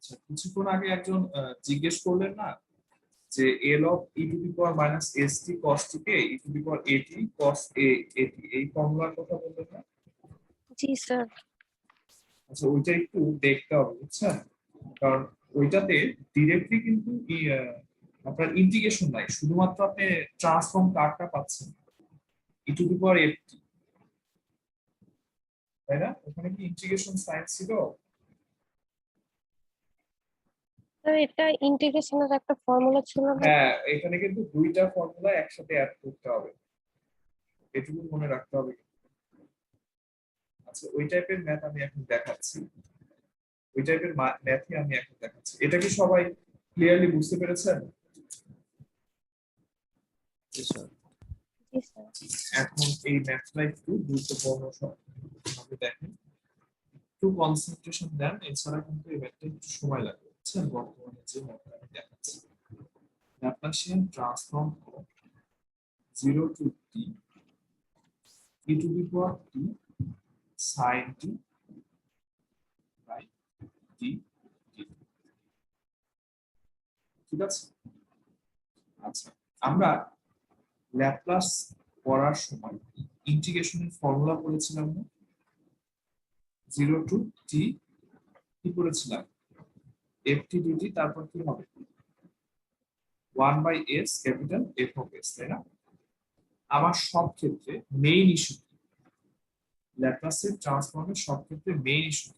আচ্ছা, কিছুক্ষণ আগে একজন জিজ্ঞেস করলেন না যে L of e to the power minus s t cos t কে e to the power at cos a at এই ফর্মুলার কথা বললেন না? জি স্যার। আচ্ছা, ওইটা একটু দেখতে হবে, বুঝছেন? কারণ ওইটাতে ডিরেক্টলি কিন্তু আপনার ইন্টিগ্রেশন নাই, শুধুমাত্র আপনি ট্রান্সফর্ম কার্ডটা পাচ্ছেন ই to the power F T, তাই না? ওখানে কি ইন্টিগ্রেশন সাইন ছিল? স্যার এটা ইন্টিগ্রেশনের একটা ফর্মুলা ছিল না? হ্যাঁ, এখানে কিন্তু দুইটা ফর্মুলা একসাথে অ্যাড করতে হবে, এটুকু মনে রাখতে হবে। আচ্ছা, ওই টাইপের ম্যাথ আমি এখন দেখাচ্ছি, ওই টাইপের ম্যাথই আমি এখন দেখাচ্ছি। এটা কি সবাই ক্লিয়ারলি বুঝতে পেরেছেন? জি স্যার। এখন এই ম্যাথটা একটু গুরুত্বপূর্ণ ভাবে দেখেন, একটু কনসেন্ট্রেশন দেন, এছাড়া কিন্তু এই ম্যাথটা একটু সময় লাগবে, বুঝছেন? বর্তমানে যে ম্যাথটা আমি দেখাচ্ছি, Laplacian transform of 0 to t e to the power t sin t by t dt। ঠিক আছে? আচ্ছা, আমরা ল্যাপ্লাস পড়ার সময় ইন্টিগ্রেশনের ফর্মুলা পড়েছিলাম না? 0 to t কি পড়েছিলাম? ft dt, তারপর কি হবে? 1 by s capital f of s, তাই না? আমার সব ক্ষেত্রে মেইন ইস্যু ল্যাপ্লাসের ট্রান্সফর্মের সব ক্ষেত্রে মেইন ইস্যু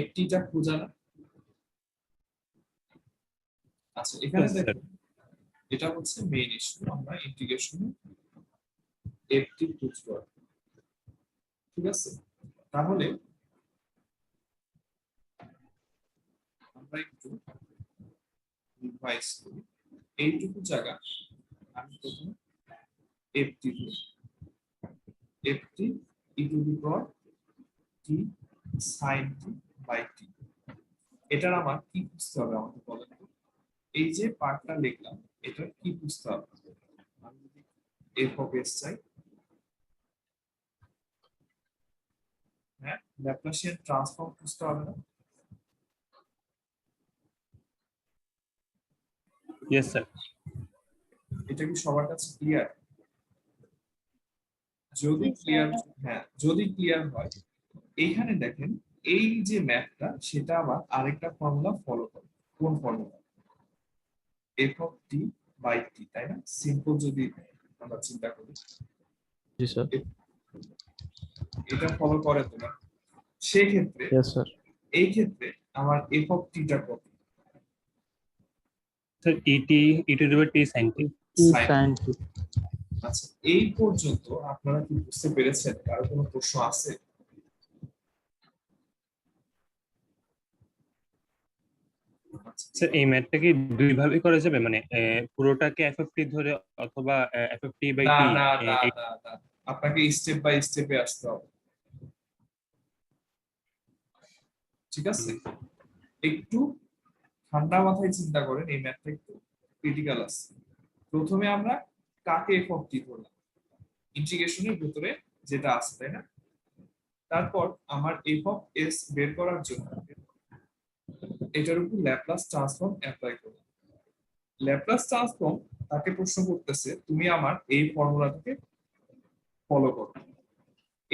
ft টা খোঁজা না? আচ্ছা, এখানে দেখুন এটা হচ্ছে মেইন ইস্যু, আমরা ইন্টিগ্রেশনে ft খুঁজব। ঠিক আছে, তাহলে আমরা একটু রিভাইজ করি। এইটুকু জায়গা আমি প্রথমে ft ধরি, ft e to the power t sin t by t। এটার আমার কি বুঝতে হবে আমাকে বলেন তো? এই যে পার্টটা লিখলাম, এটা কি বুঝতে হবে? আমি যদি f of s চাই, হ্যাঁ, ল্যাপ্লাসিয়ান ট্রান্সফর্ম বুঝতে হবে না? Yes sir. এটা কি সবার কাছে ক্লিয়ার? যদি ক্লিয়ার, হ্যাঁ যদি ক্লিয়ার হয়, এইখানে দেখেন এই যে ম্যাথটা, সেটা আবার আরেকটা ফর্মুলা ফলো করে। কোন formula? f of t by t, তাই না? সিম্পল যদি আমরা চিন্তা করি, জি স্যার। এটা ফলো করে তো না? সেই ক্ষেত্রে ইয়েস স্যার। এই ক্ষেত্রে আমার f of t টা কত? Sir E to the power T sin t। sin t। আচ্ছা, এই পর্যন্ত আপনারা কি বুঝতে পেরেছেন? কারো কোনো প্রশ্ন আছে? স্যার এই ম্যাথটা কি দুই ভাবে করা যাবে, মানে পুরোটাকে এফএফটি ধরে অথবা এফএফটি বাই না টি? না না না না, আপনাকে স্টেপ বাই স্টেপে আসতে হবে। ঠিক আছে, একটু ঠান্ডা মাথায় চিন্তা করেন, এই ম্যাথটা একটু ক্রিটিক্যাল আছে। প্রথমে আমরা কাকে এফ অফ টি ধরলাম? ইন্টিগ্রেশনের ভিতরে যেটা আছে, তাই না? তারপর আমার এফ অফ এস বের করার জন্য এটার উপর ল্যাপ্লাস ট্রান্সফর্ম অ্যাপ্লাই করলাম। ল্যাপ্লাস ট্রান্সফর্ম তাকে প্রশ্ন করতেছে তুমি আমার এই ফর্মুলাটাকে ফলো করো।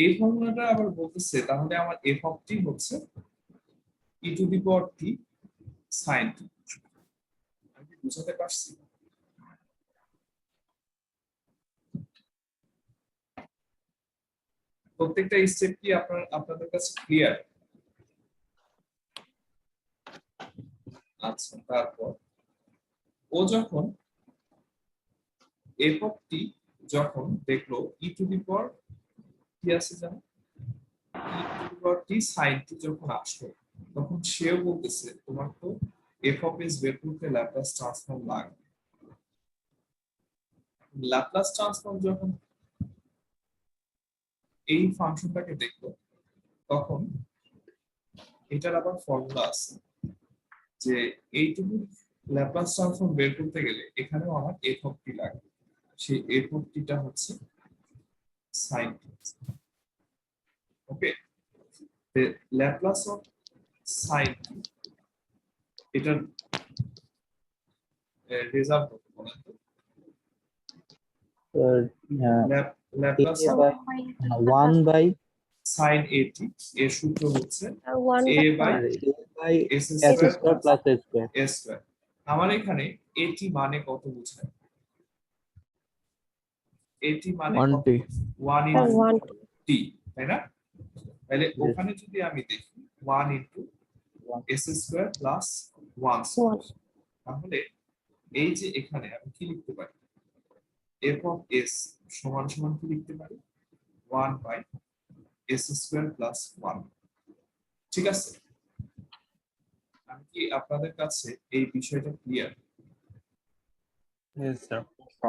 এই ফর্মুলাটা আবার বলতেছে তাহলে আমার এফ অফ টি হচ্ছে ই to the power t sign টি। আমি বুঝাতে পারছি? প্রত্যেকটা স্টেপ কি আপনাদের কাছে ক্লিয়ার? আচ্ছা, তারপর ও যখন এফ অফ টি যখন দেখলো ই টু দি পাওয়ার কি আছে জানো, ই to the power t sign টি যখন আসলো, তখন সেও বলতেছে তোমার তো এফ অফ এস বের করতে ল্যাপ্লাস ট্রান্সফর্ম লাগবে। ল্যাপ্লাস ট্রান্সফর্ম যখন এই ফাংশনটাকে দেখলো, তখন এটার আবার ফর্মুলা আছে যে এইটুকু ল্যাপ্লাস ট্রান্সফর্ম বের করতে গেলে এখানেও আমার এফ অফ টি লাগবে। সেই এফ অফ টিটা হচ্ছে sine t. Okay, the Laplace of sine এটার রেজাল্ট কত বলেন তো? ল্যাপ্লাস অফ 1 by সাইন এটি এর সূত্র হচ্ছে one a by s s square square plus a square. s square. আমার এখানে এটি মানে কত বোঝায়? এটি মানে 1t. 1 ওয়ান ইনটু t, তাই না? তাহলে ওখানে যদি আমি দেখি 1 into s square plus 1 square, তাহলে এই যে এখানে আমি কি লিখতে পারি? f অফ s সমান সমান কি লিখতে পারি? 1 বাই s স্কয়ার প্লাস 1। ঠিক আছে, আমি কি আপনাদের কাছে এই বিষয়টা ক্লিয়ার? Yes, sir.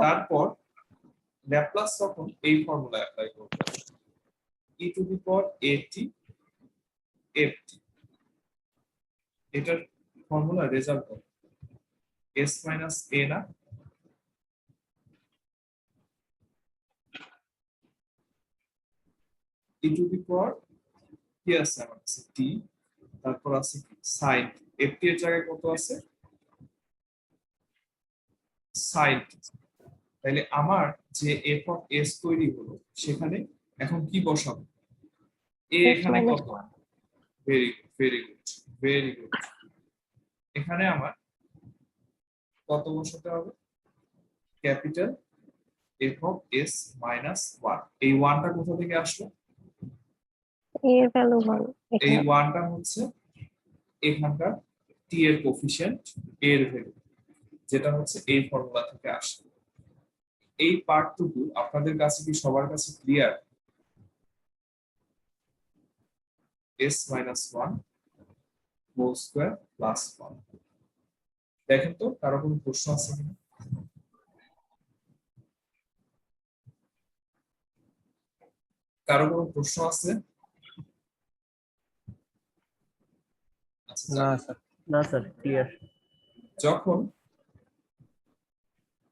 তারপর ল্যাপ্লাস তখন এই ফর্মুলা অ্যাপ্লাই করব, e to the power at ft, এটার ফর্মুলা রেজাল্ট হবে s মাইনাস a না, e টু দি পাওয়ার কি আছে আমার কাছে t, তারপর আছে কি sin ft এর জায়গায় কত আছে? sin। তাহলে আমার যে f অফ s তৈরি হলো সেখানে এখন কি বসাবো? a S এখানে minus কত? Very good, very good, very good. এখানে আমার কত বসাতে হবে? Capital f of s minus 1। এই 1টা কোথা থেকে আসলো? এর ভ্যালু ওয়ান এই এখানে 1টা হচ্ছে এখানকার t এর কোফিশিয়েন্ট, এর ভ্যালু, যেটা হচ্ছে এই ফর্মুলা থেকে আসে। এই পার্টটুকু আপনাদের কাছে কি সবার কাছে clear? s minus 1 whole square plus 1। দেখেন তো কারো কোনো প্রশ্ন আছে কিনা? কারো কোনো প্রশ্ন আছে? আচ্ছা, না স্যার। No, sir. Clear. যখন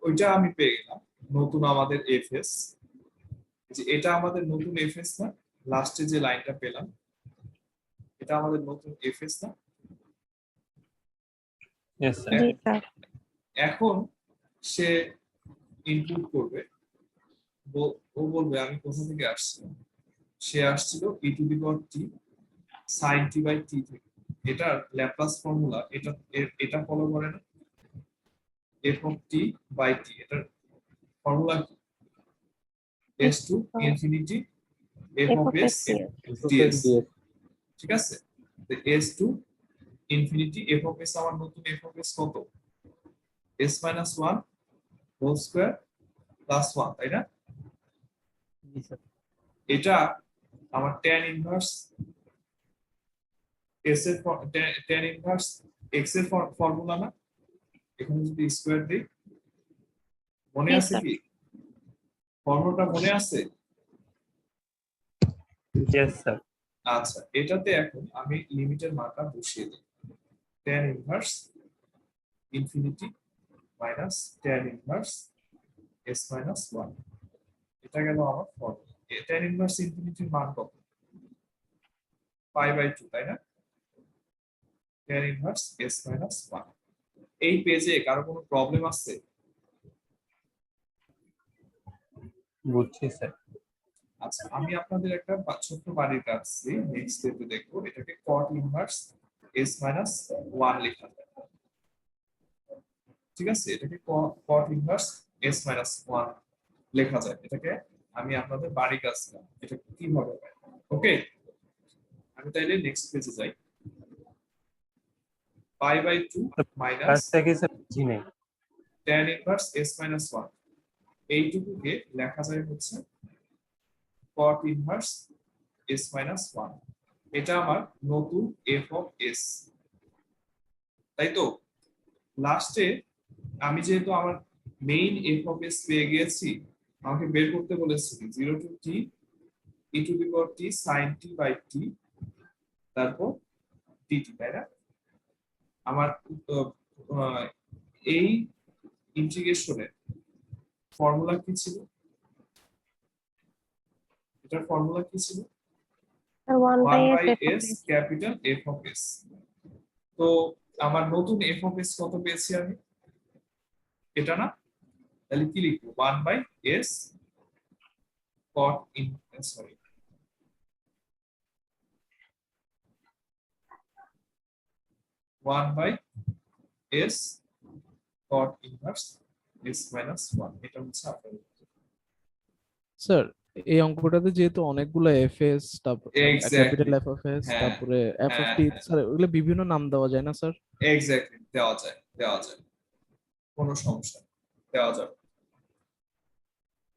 ওইটা আমি পেয়ে গেলাম নতুন আমাদের এফএস, যে এটা আমাদের নতুন এফএস না, লাস্টে যে লাইনটা পেলাম এটা আমাদের নতুন এফএস না? Yes, sir. জি স্যার এখন সে ইনপুট করবে, ও বলবে আমি কোথা থেকে আসছি, সে আসছিল e to the power t sin t by t থেকে। এটার ল্যাপ্লাস ফর্মুলা এটা ফলো করে না? f of t by t, এটার ফর্মুলা কি? s to infinity f f of of s s ds। ds. ঠিক আছে, s to infinity f of s, আমার নতুন f অফ s কত? s minus 1 whole square plus 1, তাই না? Yes, sir. এটা আমার tan ইনভার্স s এর tan ইনভার্স x এর ফর্মুলা না? এখানে যদি স্কয়ার দিই, মনে Yes, আছে sir. কি ফর্মুলাটা মনে আছে? Yes, sir. আচ্ছা, এটাতে এখন আমি লিমিটের মানটা বসিয়ে দিই, tan inverse infinity minus tan inverse s minus 1। এটা গেল আমার ফর্মুলা। tan ইনভার্স ইনফিনিটির মান কত? পাই বাই 2, তাই না? tan inverse s minus 1। এই পেজে কারো কোনো প্রবলেম আছে? বুঝছি স্যার। আচ্ছা, আমি আপনাদের একটা ছোট্ট বাড়ির কাজ দিই, নেক্সট স্টেপে দেখবো এটাকে cot ইনভার্স s মাইনাস 1 লেখা যায়। ঠিক আছে, এটাকে cot ইনভার্স s মাইনাস 1 লেখা যায়। এটাকে আমি আপনাদের বাড়ির কাজ দিলাম, এটা কিভাবে হয়। ওকে, আমি তাইলে নেক্সট পেজে যাই। পাই বাই 2 মাইনাস কাজটা কি স্যার বুঝি নাই। tan ইনভার্স s মাইনাস 1, এইটুকুকে লেখা যায় হচ্ছে cot ইনভার্স s মাইনাস 1। এটা আমার নতুন f অফ s, তাই তো? লাস্টে আমি যেহেতু আমার মেইন f অফ s পেয়ে গিয়েছি, আমাকে বের করতে বলেছে 0 to t e to the power t sin t by t, তারপর dt, তাই না? আমার এই ইন্টিগ্রেশনের ফর্মুলা কি ছিল? এটার ফর্মুলা কি ছিল? Sir 1 1 bye bye S S capital F of S. তো আমার নতুন এফ অফ এস কত পেয়েছি আমি, এটা না, তাহলে কি লিখবো, 1 by s cot in, sorry, 1 by s cot inverse s minus 1, এটা হচ্ছে আপনার স্যার এই অঙ্কটাতে যেহেতু অনেকগুলো এফএস তারপর ক্যাপিটাল এক্স্যাক্টলি। এফএস হ্যাঁ তারপরে হ্যাঁ এফএফটি স্যার ওগুলো বিভিন্ন নাম দেওয়া যায় না স্যার? এক্স্যাক্টলি, দেওয়া যায় দেওয়া যায়, কোনো সমস্যা নেই, দেওয়া যাবে।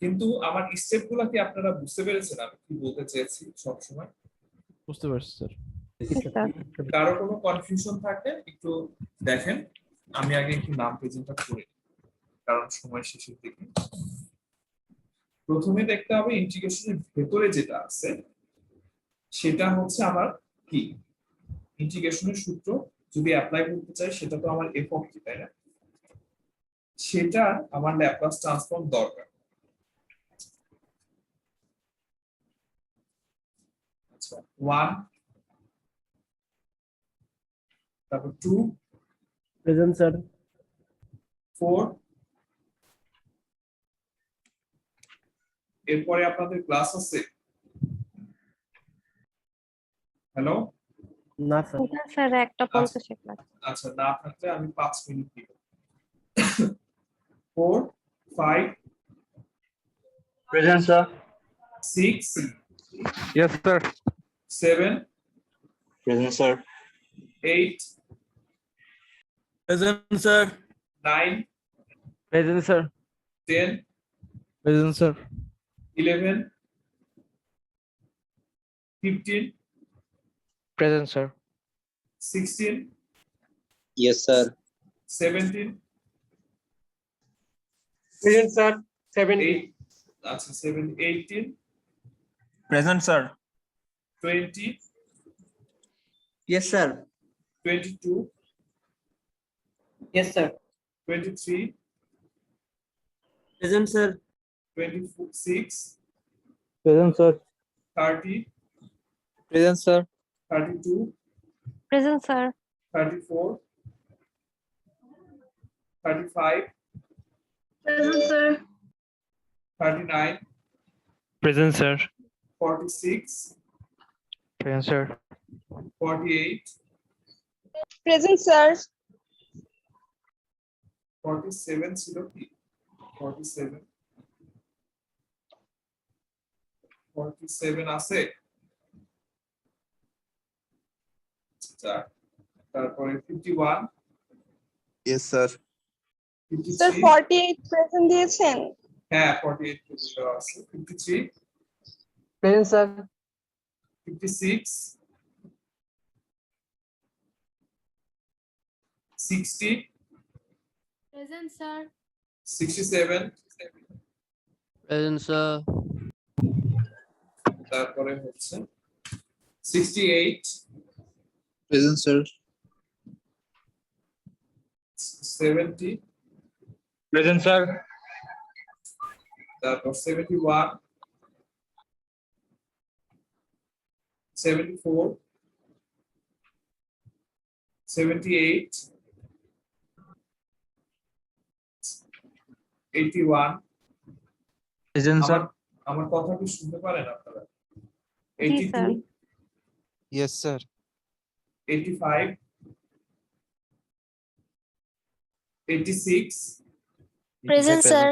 কিন্তু আমার স্টেপ গুলা কি আপনারা বুঝতে পেরেছেন আমি কি বলতে চেয়েছি সবসময়? বুঝতে পারছি স্যার। স্যার কারো কোনো কনফিউশন থাকলে একটু দেখেন, আমি আগে একটু নাম প্রেজেন্টটা করে নিই, কারণ সময় শেষের দিকে। প্রথমে দেখতে হবে ইন্টিগ্রেশনের ভেতরে যেটা আছে সেটা হচ্ছে আমার কি, ইন্টিগ্রেশনের সূত্র যদি অ্যাপ্লাই করতে চাই সেটা তো আমার এফ অফ টি, তাই না? সেটা আমার ল্যাপ্লাস ট্রান্সফর্ম দরকার। আচ্ছা, 1, তারপর 2, প্রেজেন্ট স্যার। 4, এরপরে আপনাদের ক্লাস আছে? হ্যালো, না স্যার। না স্যার 1:50 ক্লাস। আচ্ছা, না থাকলে আমি 5 মিনিট দিব। 4, 5, Present, sir. 6, Yes, sir. 7, Present, sir. 8, Present, sir. 9, present sir. 10, present sir. 11, 15, present sir. 16, Yes, sir. 17, Present, sir. 70. 8, আচ্ছা 7, 18, Present, sir. 20, Yes, sir. 22, Yes, sir. 23, Present, sir. 26, present sir. 30, Present, sir. 32, present sir 34, 35, present sir 39, present sir. 46, present sir. 48, present sir 47 ছিল কি, 47, 47 আছে? আচ্ছা, তারপরে 51, Yes, sir. 53, 48 present দিয়েছেন। হ্যাঁ 48 পর্যন্ত আছে, 53, Present, sir. 56, 60, present sir 67, Present, sir. তারপরে হচ্ছে 68, Present, sir. 70, Present, sir. তারপর 71, 74, 78, 81, Present, আমার আমার কথা কি শুনতে পারেন আপনারা? 82, Yes, sir. 85, 86, present sir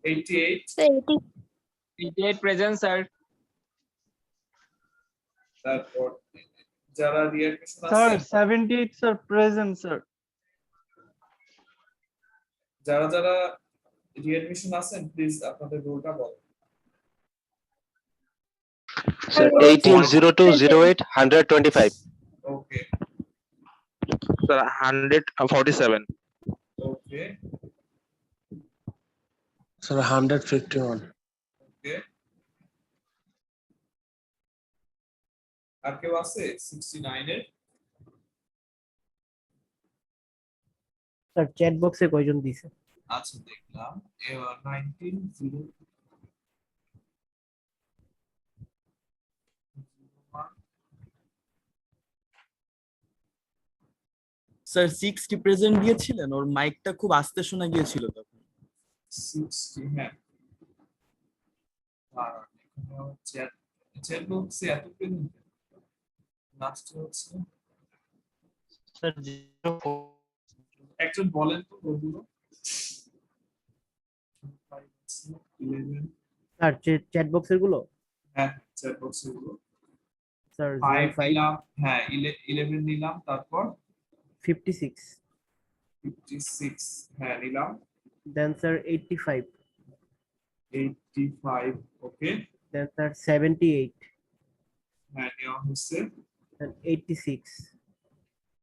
88, 88 present, sir. তারপর যারা রিঅ্যাডমিশন Sir, আছে, 78, sir. Present, sir. যারা যারা রিঅ্যাডমিশন আছেন প্লিজ আপনাদের রোলটা বলেন। Sir, 180208 125. ওকে Sir, 147. ওকে Sir, 151. ওকে, আর কেউ আছে 69 এর? স্যার চ্যাট বক্সে কয়জন দিছে? আচ্ছা দেখলাম 19 0 স্যার 60 প্রেজেন্ট দিয়েছিলেন, ওর মাইকটা খুব আস্তে শোনা গিয়েছিল তখন। 60, হ্যাঁ। আর এখানে চ্যাট বক্সে এত প্রেজেন্ট লাস্টে হচ্ছে স্যার 04 একজন বলেন তো ওগুলো 11, স্যার চ্যাট বক্সের গুলো হ্যাঁ চ্যাট বক্সে গুলো স্যার 5 05 নিলাম, হ্যাঁ 11 নিলাম, তারপর 56 56, হ্যাঁ নিলাম, দেন স্যার 85 85, ওকে, দেন স্যার 78 হ্যাঁ নেওয়া হচ্ছে, দেন 86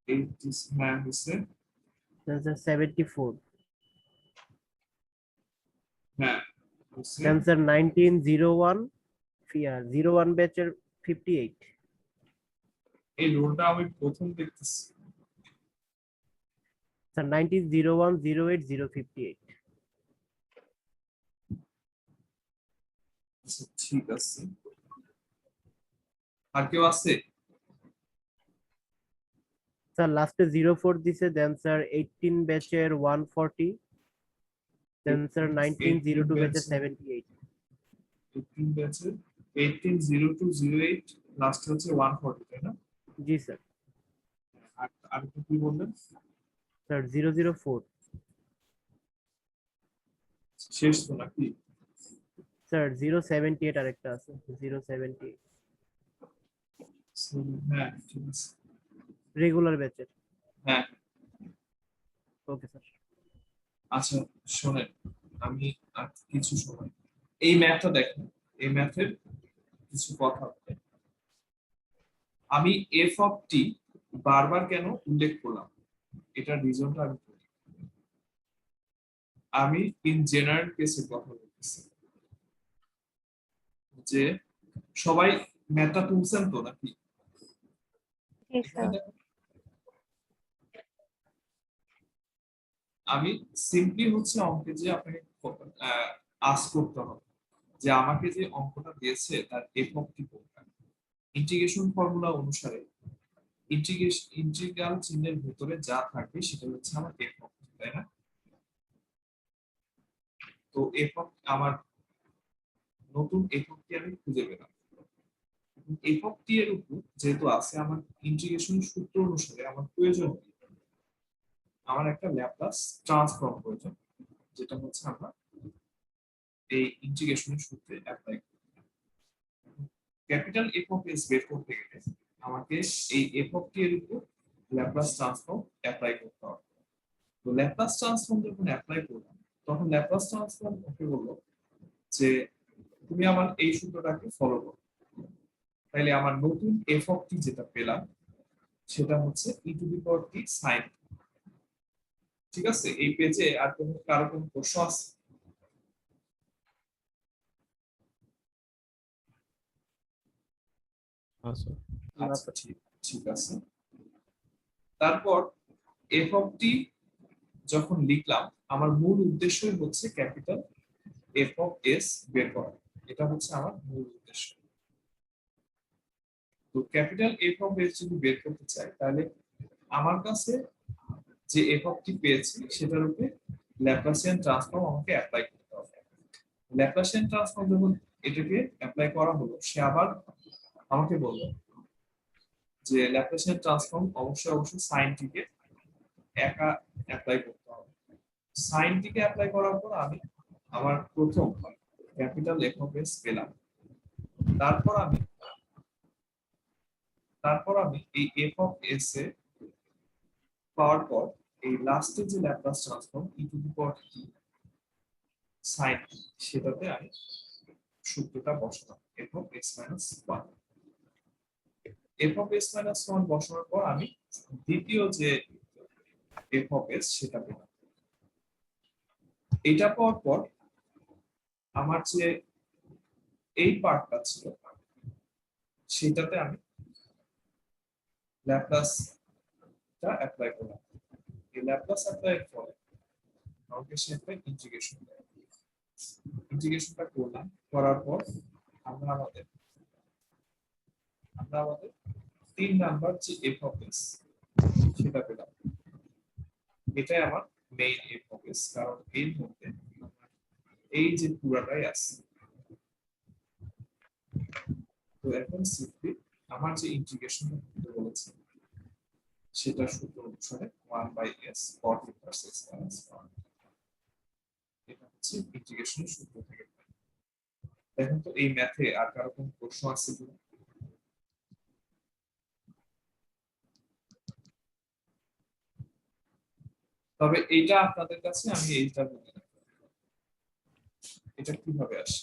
80, হ্যাঁ হচ্ছে, দেন স্যার 74 হ্যাঁ হচ্ছে, দেন স্যার 1901 01 ব্যাচের 58 এই রোলটা আমি প্রথম দেখতেছি। স্যার 1901 08 058 আচ্ছা, ঠিক আছে, আর কেউ আছে? স্যার লাস্টে 04 দিছে, দেন স্যার 18 ব্যাচের 140, দেন স্যার 1902 ব্যাচের 78 18 ব্যাচে 180208, লাস্ট হচ্ছে 140, তাই না? জি স্যার। আর আর কি বললেন? স্যার 004 শেষ তো নাকি? স্যার 078 আরেকটা আছে 078 হ্যাঁ ঠিক আছে, রেগুলার ব্যাচের। হ্যাঁ ওকে স্যার। আচ্ছা শোনেন, আমি আর কিছু সময় এই ম্যাথটা দেখেন, এই ম্যাথের কিছু কথা আছে। আমি এফ অফ টি বারবার কেন উল্লেখ করলাম, এটার রিজনটা আমি বলি। আমি ইন জেনারেল কেসের কথা বলতেছি, যে সবাই ম্যাথটা তুলছেন তো নাকি? জি স্যার। আমি সিম্পলি হচ্ছে অঙ্কে যে আপনাকে আস করতে হবে যে আমাকে যে অঙ্কটা দিয়েছে তার এফ অফ টি কোনটা। ইন্টিগ্রেশন ফর্মুলা অনুসারে ইন্টিগ্রাল চিহ্নের ভিতরে যা থাকবে সেটা হচ্ছে আমার এফ অফ টি, তাই না? তো এফ অফ আমার নতুন এফ অফ টি আমি খুঁজে পেলাম। এফ অফ টি এর উপর যেহেতু আছে, আমার ইন্টিগ্রেশন সূত্র অনুসারে আমার প্রয়োজন কি? আমার একটা ল্যাপ্লাস ট্রান্সফর্ম প্রয়োজন, যেটা হচ্ছে আমরা এই ইন্টিগ্রেশনের সূত্রে অ্যাপ্লাই করি। ক্যাপিটাল এফ অফ এস বের করতে গেলে আমাকে এই এফ অফ টি এর উপর ল্যাপ্লাস ট্রান্সফর্ম অ্যাপ্লাই করতে হবে। তো ল্যাপ্লাস ট্রান্সফর্ম যখন অ্যাপ্লাই করলাম, তখন ল্যাপ্লাস ট্রান্সফর্ম ওকে বললো যে তুমি আমার এই সূত্রটাকে ফলো করো। তাইলে আমার নতুন এফ অফ টি যেটা পেলাম সেটা হচ্ছে ই to the power t sign. ঠিক আছে, এই পেজে আর কারো কোনো প্রশ্ন আছে? আচ্ছা ঠিক আছে। তারপর এফ অফ টি যখন লিখলাম, আমার মূল উদ্দেশ্যই হচ্ছে ক্যাপিটাল এফ অফ এস বের করা, এটা হচ্ছে আমার মূল উদ্দেশ্য। তো ক্যাপিটাল এফ অফ এস যদি বের করতে চাই, তাহলে আমার কাছে যে এফ অফ টি পেয়েছি সেটার উপরে ল্যাপ্লাসিয়ান ট্রান্সফর্ম আমাকে অ্যাপ্লাই করতে হবে। ল্যাপ্লাসিয়ান ট্রান্সফর্ম যখন এটাকে অ্যাপ্লাই করা হলো, সে আবার আমাকে বললো যে ল্যাপ্লাসিয়ান ট্রান্সফর্ম অবশ্যই সাইন টিকে একা অ্যাপ্লাই করতে হবে। সাইন টিকে অ্যাপ্লাই করার পর আমি আমার প্রথম ক্যাপিটাল এফ অফ এস পেলাম। তারপর আমি এই এফ অফ এস এ পাওয়ার পর এই লাস্টে যে Laplace transform e to the power t sine, সেটাতে আমি সূত্রটা বসালাম F of S minus one. F of S minus one বসানোর পর আমি দ্বিতীয় যে এফ অফ এস সেটা পেলাম। এটা পাওয়ার পর আমার যে এই পার্টটা ছিল সেটাতে আমি ল্যাপ্লাসটা অ্যাপ্লাই করলাম। এই ল্যাপ্লাস অ্যাপ্লাইয়ের পরে আমাকে সেটা ইন্টিগ্রেশনটা করলাম, করার পর আমরা আমাদের 3 নাম্বার যে এফ অফ এস সেটা পেলাম। এটাই আমার মেইন ফোকাস, কারণ এর মধ্যে এই যে পুরাটাই আছে। তো এখন সিম্পলি আমার যে ইন্টিগ্রেশন করতে বলেছে সেটা সূত্র অনুসারে 1/s cot inverse x minus 1, এটা হচ্ছে ইন্টিগ্রেশনের সূত্র থেকে। দেখুন তো এই ম্যাথে আর কারো কোনো প্রশ্ন আছে কিনা? তবে এইটা আপনাদের কাছে আমি এইটা বলি না, এটা কিভাবে আসে।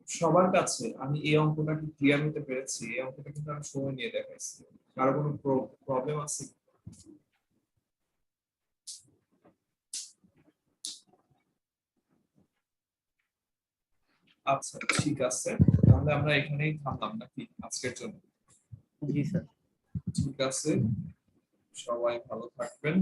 সবার কাছে আমি এই অঙ্কটা কি ক্লিয়ার হতে পেরেছি? এই অঙ্কটা কিন্তু আমি সময় নিয়ে দেখাইছি। কারো কোনো প্রবলেম আছে? আচ্ছা ঠিক আছে, তাহলে আমরা এখানেই থামলাম নাকি আজকের জন্য? জি স্যার। ঠিক আছে, সবাই ভালো থাকবেন।